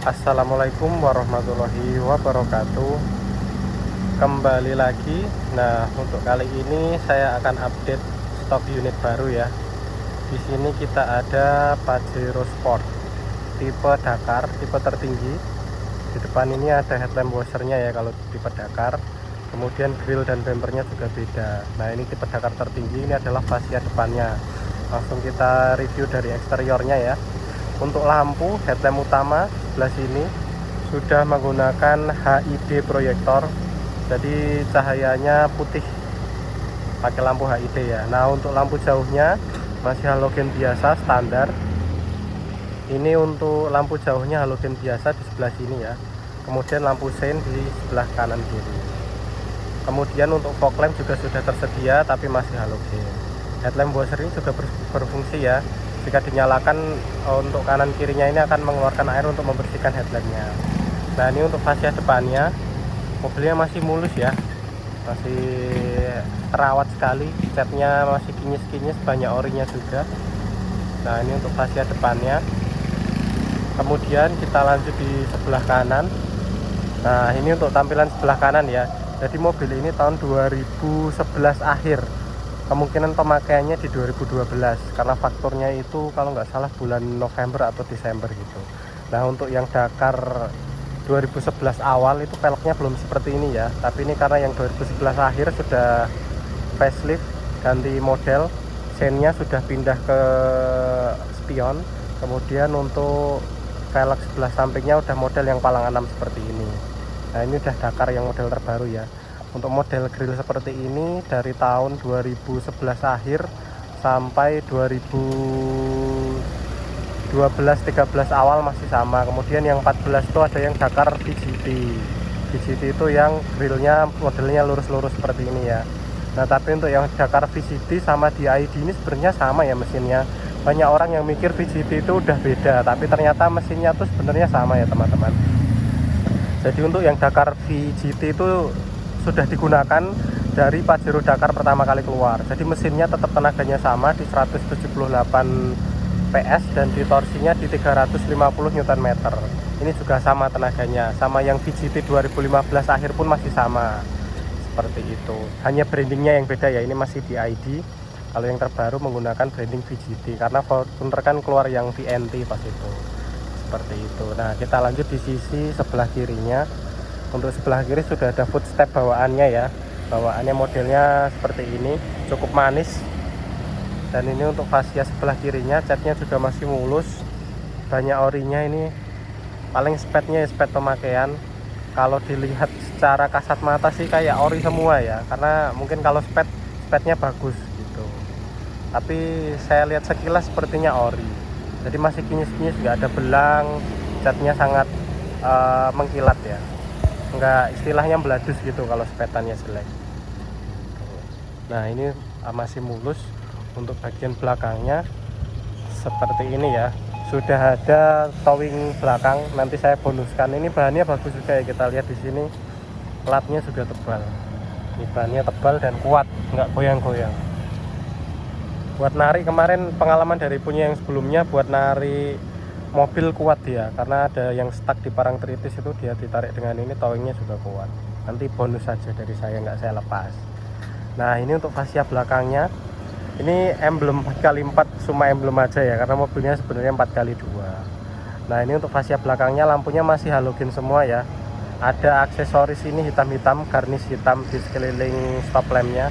Assalamualaikum warahmatullahi wabarakatuh. Kembali lagi. Nah, untuk kali ini saya akan update stok unit baru ya. Di sini kita ada Pajero Sport tipe Dakar, tipe tertinggi. Di depan ini ada headlamp washernya ya kalau tipe Dakar. Kemudian grill dan bumpernya juga beda. Nah, ini tipe Dakar tertinggi, ini adalah fascia depannya. Langsung kita review dari eksteriornya ya. Untuk lampu headlamp utama sebelah sini sudah menggunakan HID proyektor, jadi cahayanya putih pakai lampu HID ya. Nah, untuk lampu jauhnya masih halogen biasa standar. Ini untuk lampu jauhnya halogen biasa di sebelah sini ya. Kemudian lampu sein di sebelah kanan kiri. Kemudian untuk fog lamp juga sudah tersedia tapi masih halogen. Headlamp washer ini juga berfungsi ya. Jika dinyalakan untuk kanan kirinya ini akan mengeluarkan air untuk membersihkan headlampnya. Nah, ini untuk fascia depannya, mobilnya masih mulus ya, masih terawat sekali, catnya masih kinyis-kinyis, banyak orinya juga. Nah, ini untuk fascia depannya. Kemudian kita lanjut di sebelah kanan. Nah, ini untuk tampilan sebelah kanan ya. Jadi mobil ini tahun 2011 akhir, kemungkinan pemakaiannya di 2012 karena fakturnya itu kalau nggak salah bulan November atau Desember gitu. Nah, untuk yang Dakar 2011 awal itu peleknya belum seperti ini ya, tapi ini karena yang 2011 akhir sudah facelift, ganti model, seinnya sudah pindah ke spion. Kemudian untuk velg sebelah sampingnya udah model yang palang 6 seperti ini. Nah, ini udah Dakar yang model terbaru ya. Untuk model grill seperti ini dari tahun 2011 akhir sampai 2012-13 awal masih sama. Kemudian yang 14 itu ada yang Dakar VGT. VGT itu yang grillnya modelnya lurus-lurus seperti ini ya. Nah, tapi untuk yang Dakar VGT sama DID ini sebenarnya sama ya mesinnya. Banyak orang yang mikir VGT itu udah beda, tapi ternyata mesinnya tuh sebenarnya sama ya teman-teman. Jadi untuk yang Dakar VGT itu sudah digunakan dari Pajero Dakar pertama kali keluar. Jadi mesinnya tetap tenaganya sama di 178 PS dan di torsinya di 350 Nm. Ini juga sama tenaganya, sama yang VGT 2015 akhir pun masih sama. Seperti itu. Hanya brandingnya yang beda ya, ini masih di ID. Kalau yang terbaru menggunakan branding VGT karena Fortuner kan keluar yang VNT pas itu. Seperti itu. Nah, kita lanjut di sisi sebelah kirinya. Untuk sebelah kiri sudah ada footstep bawaannya ya. Bawaannya modelnya seperti ini, cukup manis. Dan ini untuk fascia sebelah kirinya, catnya juga masih mulus. Banyak orinya ini. Paling spetnya ya spet pemakaian. Kalau dilihat secara kasat mata sih kayak ori semua ya. Karena mungkin kalau spetnya bagus gitu. Tapi saya lihat sekilas sepertinya ori. Jadi masih kinyis-kinyis, nggak ada belang. Catnya sangat mengkilat ya. Enggak, istilahnya beladus gitu kalau sepetannya jelek. Nah, ini masih mulus. Untuk bagian belakangnya seperti ini ya, sudah ada towing belakang, nanti saya bonuskan. Ini bahannya bagus juga ya, kita lihat di sini platnya juga tebal. Ini bahannya tebal dan kuat, nggak goyang-goyang. Buat nari, kemarin pengalaman dari punya yang sebelumnya, buat nari mobil kuat dia, karena ada yang stuck di Parangtritis itu, dia ditarik dengan ini, towingnya juga kuat. Nanti bonus saja dari saya, nggak saya lepas. Nah, ini untuk fascia belakangnya, ini emblem 4x4, cuma emblem aja ya, karena mobilnya sebenarnya 4x2. Nah, ini untuk fascia belakangnya, lampunya masih halogen semua ya. Ada aksesoris ini hitam-hitam, garnish hitam di sekeliling stop lampnya,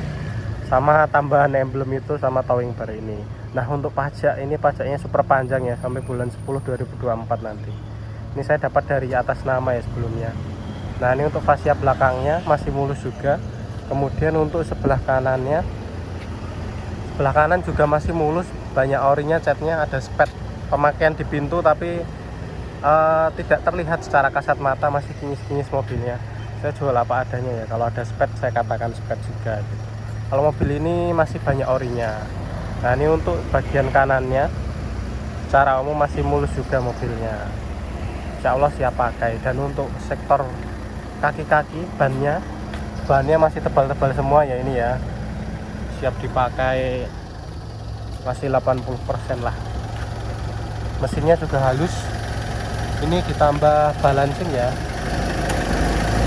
sama tambahan emblem itu sama towing bar ini. Nah, untuk pajak ini, pajaknya super panjang ya, sampai bulan 10 2024 nanti. Ini saya dapat dari atas nama ya sebelumnya. Nah, ini untuk fascia belakangnya masih mulus juga. Kemudian untuk sebelah kanannya, sebelah kanan juga masih mulus, banyak orinya, catnya ada spet pemakaian di pintu tapi tidak terlihat secara kasat mata, masih kinyis-kinyis mobilnya. Saya jual apa adanya ya, kalau ada spet saya katakan spet juga gitu. Kalau mobil ini masih banyak orinya. Nah, ini untuk bagian kanannya secara umum masih mulus juga mobilnya, insya Allah siap pakai. Dan untuk sektor kaki-kaki, bannya masih tebal-tebal semua ya, ini ya, siap dipakai, masih 80% lah. Mesinnya juga halus, ini ditambah balancing ya,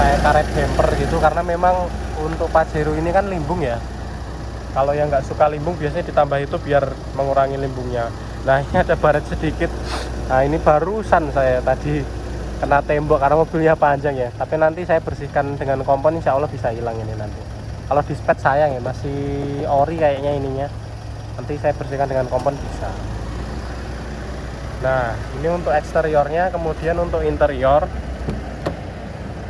kayak karet bumper gitu, karena memang untuk Pajero ini kan limbung ya. Kalau yang nggak suka limbung biasanya ditambah itu biar mengurangi limbungnya. Nah ini ada baret sedikit. Nah ini barusan saya tadi kena tembok karena mobilnya panjang ya, tapi nanti saya bersihkan dengan kompon, insya Allah bisa hilang ini nanti. Kalau dispet sayang ya, masih ori kayaknya ininya, nanti saya bersihkan dengan kompon bisa. Nah ini untuk eksteriornya. Kemudian untuk interior,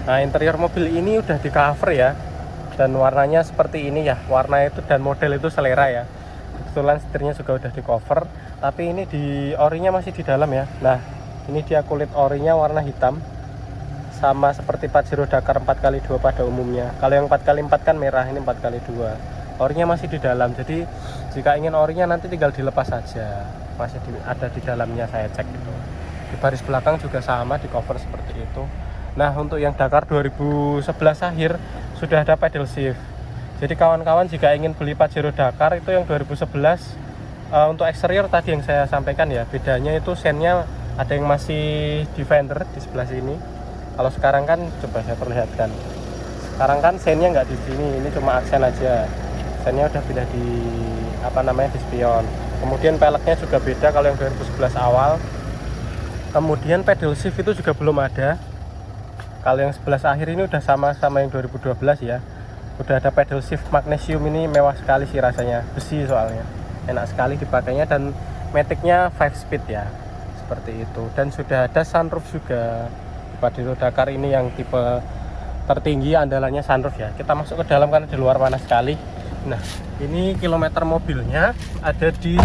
nah interior mobil ini udah di cover ya, dan warnanya seperti ini ya, warna itu dan model itu selera ya. Kebetulan setirnya juga udah di cover, tapi ini di orinya masih di dalam ya. Nah ini dia kulit orinya warna hitam, sama seperti Pajero Dakar 4x2 pada umumnya. Kalau yang 4x4 kan merah, ini 4x2. Orinya masih di dalam, jadi jika ingin orinya nanti tinggal dilepas saja, masih ada di dalamnya, saya cek itu. Di baris belakang juga sama, di cover seperti itu. Nah untuk yang Dakar 2011 akhir sudah ada pedal shift. Jadi kawan-kawan jika ingin beli Pajero Dakar itu yang 2011, untuk eksterior tadi yang saya sampaikan ya, bedanya itu sennya ada yang masih Defender di sebelah sini. Kalau sekarang kan coba saya perlihatkan, sekarang kan sennya nggak di sini, ini cuma aksen aja. Sennya udah pindah di di spion. Kemudian peleknya juga beda kalau yang 2011 awal. Kemudian pedal shift itu juga belum ada. Kalau yang 11 akhir ini udah sama yang 2012 ya. Udah ada pedal shift magnesium, ini mewah sekali sih rasanya, besi soalnya. Enak sekali dipakainya, dan maticnya 5 speed ya. Seperti itu. Dan sudah ada sunroof juga. Pajero Dakar ini yang tipe tertinggi andalannya sunroof ya. Kita masuk ke dalam karena di luar panas sekali. Nah ini kilometer mobilnya ada di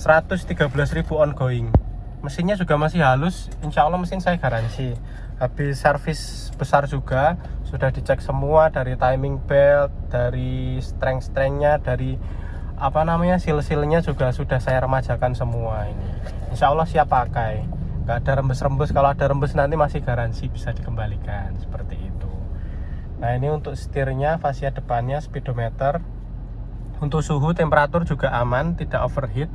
113.000 ongoing. Mesinnya juga masih halus, insya Allah mesin saya garansi. Habis servis besar juga, sudah dicek semua, dari timing belt, dari strength-strengthnya, dari seal-sealnya juga sudah saya remajakan semua ini. Insya Allah siap pakai, nggak ada rembes-rembes. Kalau ada rembes nanti masih garansi, bisa dikembalikan seperti itu. Nah ini untuk setirnya, fascia depannya, speedometer. Untuk suhu temperatur juga aman, tidak overheat,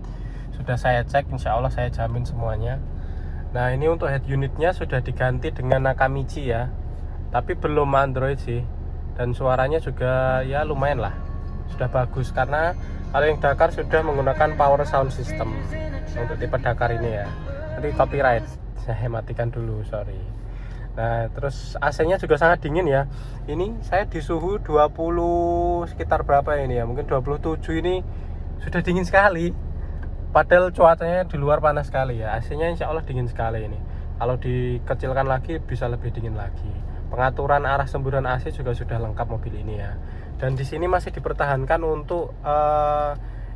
sudah saya cek, insya Allah saya jamin semuanya. Nah ini untuk head unitnya sudah diganti dengan Nakamichi ya, tapi belum Android sih. Dan suaranya juga ya lumayan lah, sudah bagus. Karena kalau yang Dakar sudah menggunakan power sound system untuk tipe Dakar ini ya. Nanti copyright, saya matikan dulu, sorry. Nah terus AC-nya juga sangat dingin ya. Ini saya di suhu 20 sekitar berapa ini ya, mungkin 27 ini sudah dingin sekali. Padahal cuacanya di luar panas sekali ya. AC-nya insya Allah dingin sekali ini. Kalau dikecilkan lagi bisa lebih dingin lagi. Pengaturan arah semburan AC juga sudah lengkap mobil ini ya. Dan di sini masih dipertahankan untuk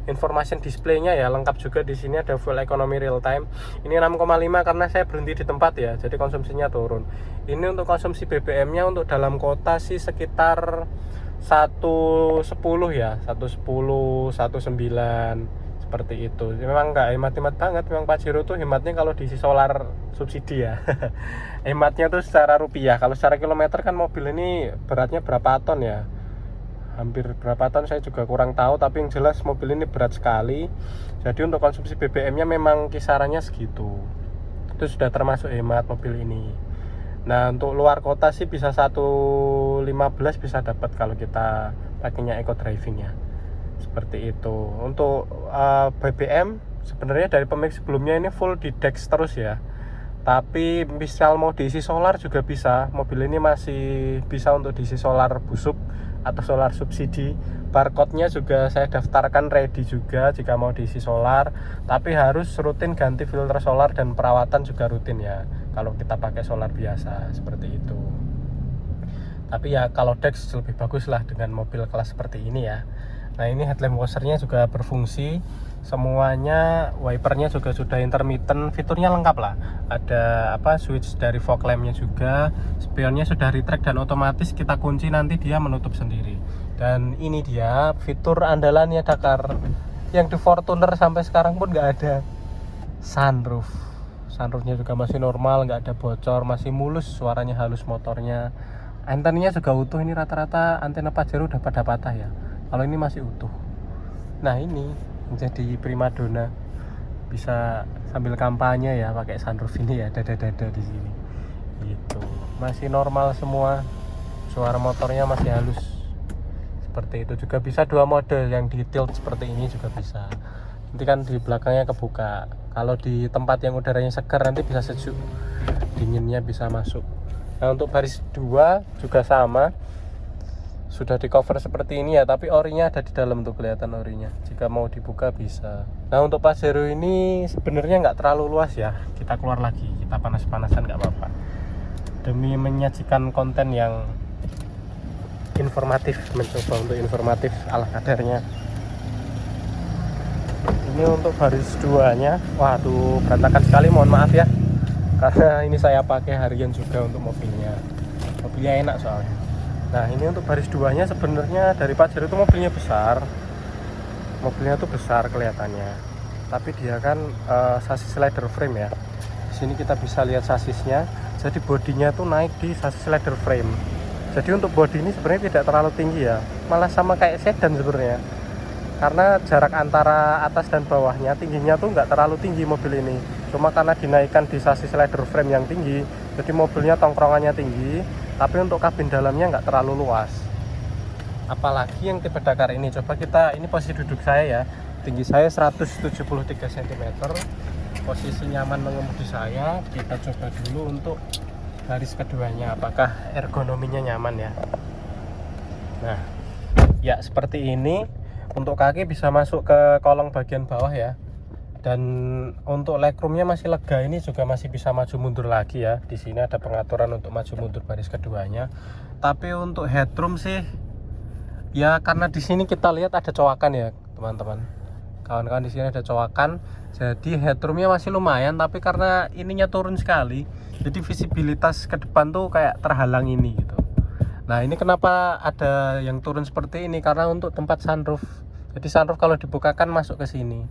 information display-nya ya, lengkap juga. Di sini ada full economy real time. Ini 6,5 karena saya berhenti di tempat ya, jadi konsumsinya turun. Ini untuk konsumsi BBM-nya untuk dalam kota sih sekitar 110 ya, 110, 19 seperti itu. Memang nggak hemat-hemat banget. Memang Pajero tuh hematnya kalau diisi solar subsidi ya. Hematnya tuh secara rupiah. Kalau secara kilometer kan mobil ini beratnya berapa ton ya, hampir berapa ton saya juga kurang tahu, tapi yang jelas mobil ini berat sekali. Jadi untuk konsumsi BBM-nya memang kisarannya segitu. Itu sudah termasuk hemat mobil ini. Nah untuk luar kota sih bisa 115 bisa dapat kalau kita pakainya eco driving ya. Seperti itu. Untuk BBM sebenarnya dari pemilik sebelumnya ini full di Dex terus ya. Tapi misal mau diisi solar juga bisa. Mobil ini masih bisa untuk diisi solar busuk atau solar subsidi. Barcode-nya juga saya daftarkan ready juga jika mau diisi solar, tapi harus rutin ganti filter solar dan perawatan juga rutin ya kalau kita pakai solar biasa, seperti itu. Tapi ya kalau Dex lebih bagus lah dengan mobil kelas seperti ini ya. Nah ini headlamp washernya juga berfungsi, semuanya, wipernya juga sudah intermittent, fiturnya lengkap lah. Ada switch dari fog lampnya juga, spionnya sudah retract dan otomatis kita kunci nanti dia menutup sendiri. Dan ini dia fitur andalannya Dakar, yang di Fortuner sampai sekarang pun nggak ada sunroof. Sunroofnya juga masih normal, nggak ada bocor, masih mulus, suaranya halus motornya. Antenanya juga utuh, ini rata-rata antena Pajero udah pada patah ya. Kalau ini masih utuh. Nah ini menjadi primadona. bisa sambil kampanye ya pakai sunroof ini ya, dada-dada di sini gitu. Masih normal semua, suara motornya masih halus seperti itu. Juga bisa dua mode, yang di tilt seperti ini juga bisa. Nanti kan di belakangnya kebuka. Kalau di tempat yang udaranya segar nanti bisa sejuk, dinginnya bisa masuk. Nah untuk baris 2 juga sama, sudah di cover seperti ini ya, tapi orinya ada di dalam tuh, kelihatan orinya. Jika mau dibuka bisa. Nah untuk Pajero ini sebenarnya nggak terlalu luas ya, kita keluar lagi, kita panas-panasan nggak apa-apa, demi menyajikan konten yang informatif, mencoba untuk informatif ala kadarnya. Ini untuk baris 2 nya, waduh berantakan sekali, mohon maaf ya, karena ini saya pakai harian juga untuk mobilnya enak soalnya. Nah ini untuk baris 2 nya sebenarnya dari Pajero itu mobilnya tuh besar kelihatannya, tapi dia kan sasis slider frame ya. Di sini kita bisa lihat sasisnya, jadi bodinya tuh naik di sasis slider frame. Jadi untuk bodi ini sebenarnya tidak terlalu tinggi ya, malah sama kayak sedan sebenarnya, karena jarak antara atas dan bawahnya tingginya tuh nggak terlalu tinggi mobil ini. Cuma karena dinaikkan di sasis slider frame yang tinggi, jadi mobilnya tongkrongannya tinggi, tapi untuk kabin dalamnya nggak terlalu luas. Apalagi yang tipe Dakar ini, coba kita, ini posisi duduk saya ya, tinggi saya 173 cm, posisi nyaman mengemudi saya. Kita coba dulu untuk baris keduanya, apakah ergonominya nyaman ya. Nah ya seperti ini. Untuk kaki bisa masuk ke kolong bagian bawah ya, dan untuk legroomnya masih lega, ini juga masih bisa maju mundur lagi ya. Di sini ada pengaturan untuk maju mundur baris keduanya. Tapi untuk headroom sih ya, karena di sini kita lihat ada coakan ya teman-teman, kawan-kawan, di sini ada coakan, jadi headroomnya masih lumayan. Tapi karena ininya turun sekali, jadi visibilitas ke depan tuh kayak terhalang ini gitu. Nah ini kenapa ada yang turun seperti ini, karena untuk tempat sunroof. Jadi sunroof kalau dibukakan masuk ke sini.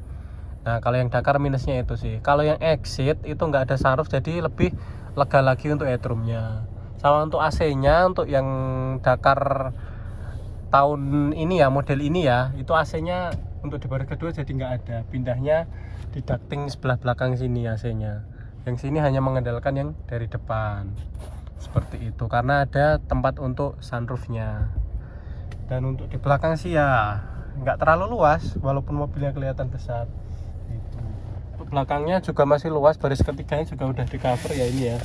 Nah kalau yang Dakar minusnya itu sih. Kalau yang Exit itu nggak ada sunroof, jadi lebih lega lagi untuk headroomnya. Sama untuk AC-nya, untuk yang Dakar tahun ini ya, model ini ya, itu AC-nya untuk di baris kedua jadi nggak ada. Pindahnya di ducting sebelah belakang sini AC-nya. Yang sini hanya mengandalkan yang dari depan. Seperti itu, karena ada tempat untuk sunroofnya. Dan untuk di belakang sih ya nggak terlalu luas, walaupun mobilnya kelihatan besar gitu. Untuk belakangnya juga masih luas, baris ketiganya juga udah di cover ya ini ya,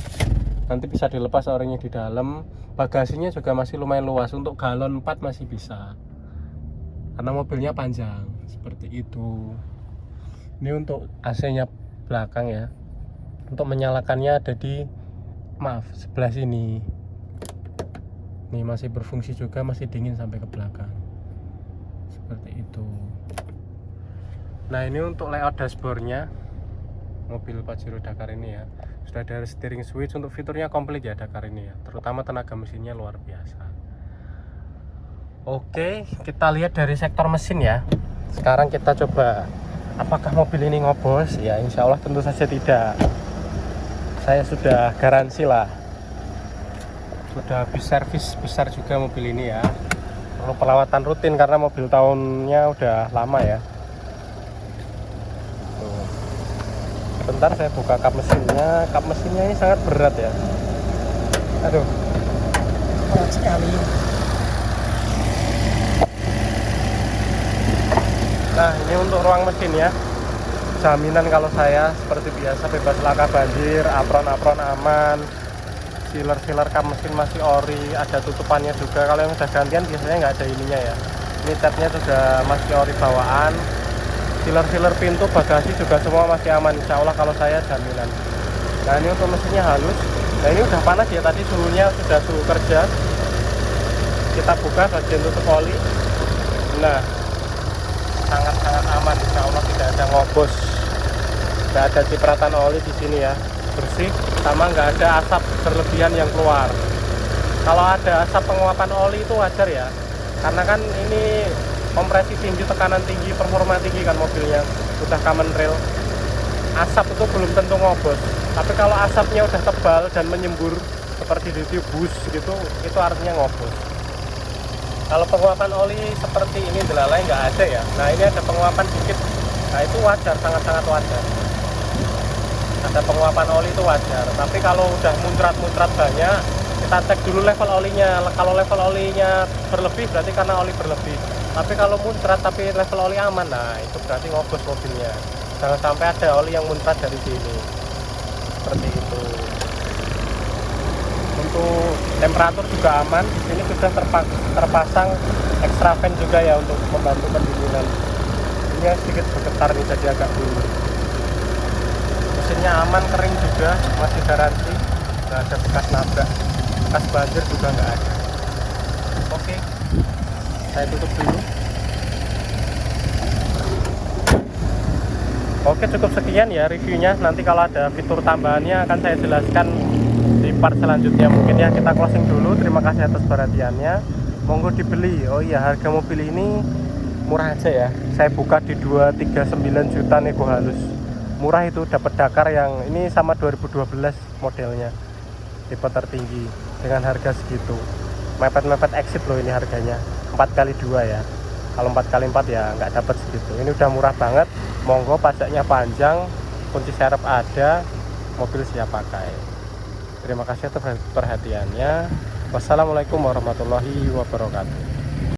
nanti bisa dilepas orangnya di dalam. Bagasinya juga masih lumayan luas, untuk galon 4 masih bisa, karena mobilnya panjang. Seperti itu. Ini untuk AC-nya belakang ya, untuk menyalakannya ada di sebelah sini. Ini masih berfungsi juga, masih dingin sampai ke belakang. Seperti itu. Nah ini untuk layout dashboardnya mobil Pajero Dakar ini ya, sudah ada steering switch. Untuk fiturnya komplit ya Dakar ini ya, terutama tenaga mesinnya luar biasa. Oke, kita lihat dari sektor mesin ya. Sekarang kita coba apakah mobil ini ngobos ya. Insya Allah tentu saja tidak. Saya sudah garansi lah, sudah habis servis besar juga mobil ini ya, perlu perawatan rutin karena mobil tahunnya udah lama ya. Tuh. Sebentar saya buka kap mesinnya ini sangat berat ya, aduh berat sekali. Nah ini untuk ruang mesin ya, jaminan kalau saya seperti biasa bebas laka banjir, apron aman, sealer kap mesin masih ori, ada tutupannya juga. Kalau yang udah gantian biasanya nggak ada ininya ya. Ini catnya juga masih ori bawaan, sealer pintu, bagasi juga semua masih aman insya Allah kalau saya jaminan. Nah ini untuk mesinnya halus. Nah ini udah panas ya, tadi suhunya sudah suhu kerja. Kita buka bagian tutup oli. Nah sangat-sangat aman insya Allah, tidak ada ngobos, nggak ada cipratan oli di sini ya, bersih, sama nggak ada asap berlebihan yang keluar. Kalau ada asap penguapan oli itu wajar ya, karena kan ini kompresi tinggi, tekanan tinggi, performa tinggi kan mobilnya, udah common rail. Asap itu belum tentu ngobos, tapi kalau asapnya udah tebal dan menyembur seperti di bus gitu, itu artinya ngobos. Kalau penguapan oli seperti ini delalai nggak ada ya. Nah ini ada penguapan dikit, nah itu wajar, sangat-sangat wajar. ada penguapan oli itu wajar. Tapi kalau udah muncrat-muncrat banyak, kita cek dulu level olinya. Kalau level olinya berlebih berarti karena oli berlebih. Tapi kalau muncrat tapi level oli aman, nah itu berarti ngobos mobilnya. Jangan sampai ada oli yang muncrat dari sini. Seperti itu. Untuk temperatur juga aman. Di sini sudah terpasang extra fan juga ya untuk membantu pendinginan. Ini sedikit bergetar nih, jadi agak dulu. Mesinnya aman, kering juga, masih garansi, nggak ada bekas nabrak, bekas banjir juga nggak ada. Oke, saya tutup dulu. Oke, cukup sekian ya reviewnya. Nanti kalau ada fitur tambahannya akan saya jelaskan di part selanjutnya. Mungkin ya kita closing dulu. Terima kasih atas perhatiannya. Monggo dibeli. Oh iya, harga mobil ini murah aja ya. Saya buka di 239 juta nego halus. Murah itu, dapat Dakar yang ini sama 2012 modelnya, tipe tertinggi dengan harga segitu. Mepet-mepet exit loh ini harganya, 4x2 ya. Kalau 4x4 ya nggak dapat segitu. Ini udah murah banget. Monggo, pajaknya panjang, kunci serep ada, mobil siap pakai. Terima kasih atas perhatiannya. Wassalamualaikum warahmatullahi wabarakatuh.